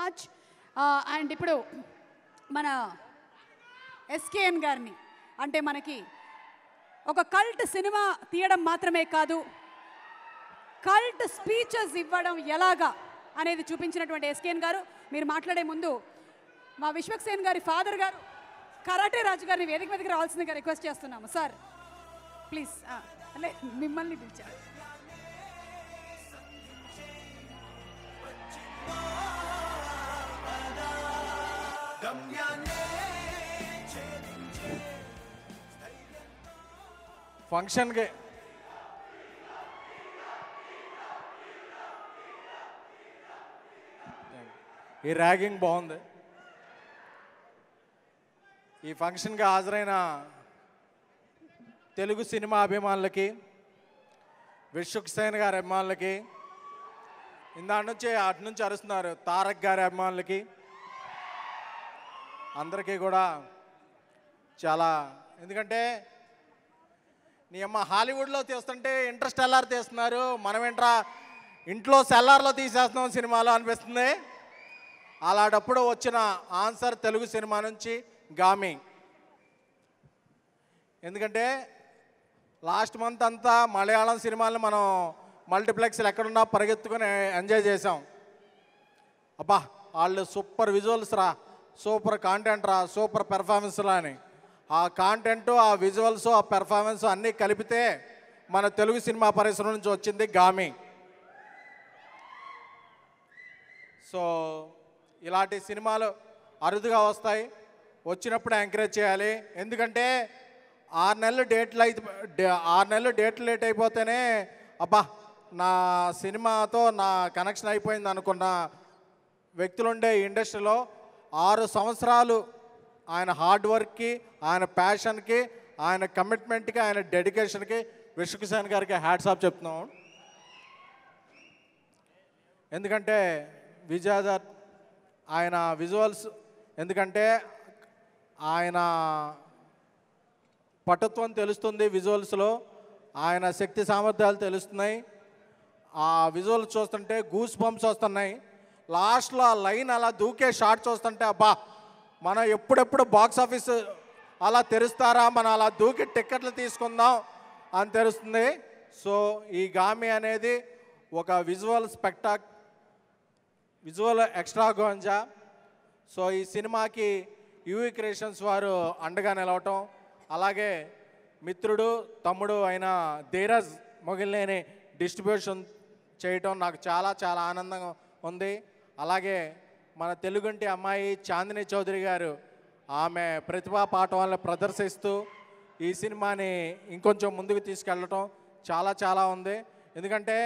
Much. And ఇప్పుడు మన SKN గారిని, అంటే మనకి ఒక కల్ట్ సినిమా తీయడం మాత్రమే కాదు, కల్ట్ స్పీచెస్ ఇవ్వడం ఎలాగా అనేది చూపించినటువంటి ఎస్కేఎన్ గారు, మీరు మాట్లాడే ముందు మా విశ్వక్సేన్ గారి ఫాదర్ గారు కరాటే రాజు గారిని వేదిక మీదకి రావాల్సిందిగా రిక్వెస్ట్ చేస్తున్నాము. Sir please. అలే మిమ్మల్ని పిలిచారు. ఫంక్షన్కి ఈ ర్యాగింగ్ బాగుంది. ఈ ఫంక్షన్కి హాజరైన తెలుగు సినిమా అభిమానులకి, విశ్వక్సేన్ గారి అభిమానులకి, అటు నుంచి అరుస్తున్నారు తారక్ గారి అభిమానులకి, అందరికీ కూడా చాలా, ఎందుకంటే నీ అమ్మ హాలీవుడ్లో తీస్తుంటే ఇంటర్స్టెల్లార్ తీస్తున్నారు, మనం ఏంట్రా ఇంట్లో సెల్లార్లో తీసేస్తున్నాం సినిమాలో అనిపిస్తుంది. అలాంటప్పుడు వచ్చిన ఆన్సర్ తెలుగు సినిమా నుంచి గామి. ఎందుకంటే లాస్ట్ మంత్ అంతా మలయాళం సినిమాలను మనం మల్టీప్లెక్స్లు ఎక్కడున్నా పరిగెత్తుకొని ఎంజాయ్ చేసాం. అబ్బా వాళ్ళు సూపర్ విజువల్స్ రా, సూపర్ కాంటెంట్ రా, సూపర్ పెర్ఫార్మెన్స్ రా అని. ఆ కాంటెంట్, ఆ విజువల్స్, ఆ పెర్ఫార్మెన్స్ అన్నీ కలిపితే మన తెలుగు సినిమా పరిశ్రమ నుంచి వచ్చింది గామి. సో ఇలాంటి సినిమాలు అరుదుగా వస్తాయి, వచ్చినప్పుడు ఎంకరేజ్ చేయాలి. ఎందుకంటే 6 నెలలు డేట్లు లేట్ అయిపోతేనే అబ్బా నా సినిమాతో నా కనెక్షన్ అయిపోయింది అనుకున్న వ్యక్తులుండే ఈ ఇండస్ట్రీలో 6 సంవత్సరాలు ఆయన హార్డ్ వర్క్కి, ఆయన ప్యాషన్కి, ఆయన కమిట్మెంట్కి, ఆయన డెడికేషన్కి విశ్వక్సేన్ గారికి హ్యాట్స్ ఆఫ్ చెప్తున్నాం. ఎందుకంటే విజయదర్ ఆయన విజువల్స్, ఎందుకంటే ఆయన పటుత్వం తెలుస్తుంది విజువల్స్లో, ఆయన శక్తి సామర్థ్యాలు తెలుస్తున్నాయి. ఆ విజువల్స్ చూస్తుంటే గూస్ బంప్స్ వస్తున్నాయి. లాస్ట్లో ఆ లైన్ అలా దూకే షాట్ చూస్తుంటే అబ్బా మనం ఎప్పుడెప్పుడు బాక్స్ ఆఫీస్ అలా తెరుస్తారా, మనం అలా దూకి టిక్కెట్లు తీసుకుందాం అని తెలుస్తుంది. సో ఈ గామి అనేది ఒక విజువల్ ఎక్స్ట్రాగోంజా. సో ఈ సినిమాకి యూవీ క్రియేషన్స్ వారు అండగా నిలవటం, అలాగే మిత్రుడు తమ్ముడు అయిన ధీరజ్ మొగిలినేని డిస్ట్రిబ్యూషన్ చేయటం నాకు చాలా చాలా ఆనందంగా ఉంది. అలాగే మన తెలుగుంటి అమ్మాయి చాందిని చౌదరి గారు ఆమె ప్రతిభా పాఠవాలను ప్రదర్శిస్తూ ఈ సినిమాని ఇంకొంచెం ముందుకు తీసుకెళ్ళటం చాలా చాలా ఉంది. ఎందుకంటే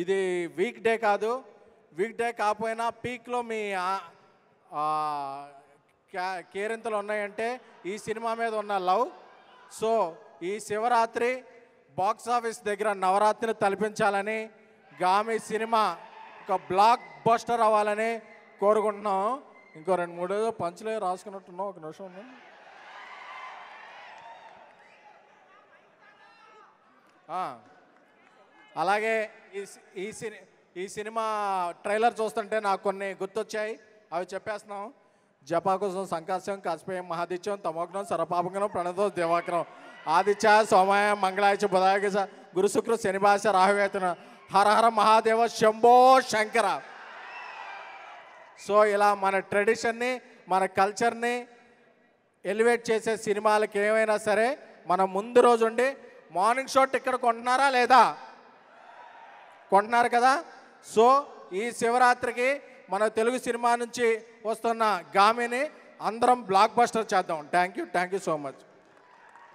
ఇది వీక్ డే కాదు, వీక్ డే కాకపోయినా పీక్లో మీ కేరింతలు ఉన్నాయంటే ఈ సినిమా మీద ఉన్న లవ్. సో ఈ శివరాత్రి బాక్స్ ఆఫీస్ దగ్గర నవరాత్రిని తలపించాలని, గామి సినిమా ఒక బ్లాక్ బస్టర్ అవ్వాలని కోరుకుంటున్నాం. ఇంకో 2-3 పంచులే రాసుకున్నట్టున్నాం, ఒక నిమిషం ఉంది. అలాగే ఈ సినిమా ట్రైలర్ చూస్తుంటే నాకు కొన్ని గుర్తొచ్చాయి, అవి చెప్పేస్తున్నాం. జపాకుశం సంకాశం కస్పేయం మహాదిత్యం తమోగ్నం సర్వపాపగ్నం ప్రణతో దివాకరం ఆదిత్య సోమాయ మంగళాయ బుధాయ గురు శుక్ర శనిభాష రాహువేతన హర హర మహాదేవ శంభో శంకర. సో ఇలా మన ట్రెడిషన్ని, మన కల్చర్ని ఎలివేట్ చేసే సినిమాలకి ఏమైనా సరే మనం ముందు రోజు ఉండి మార్నింగ్ షో టికెట్ కొంటున్నారా లేదా? కొంటున్నారు కదా. సో ఈ శివరాత్రికి మన తెలుగు సినిమా నుంచి వస్తున్న గామిని అందరం బ్లాక్ బస్టర్ చేద్దాం. Thank you so much.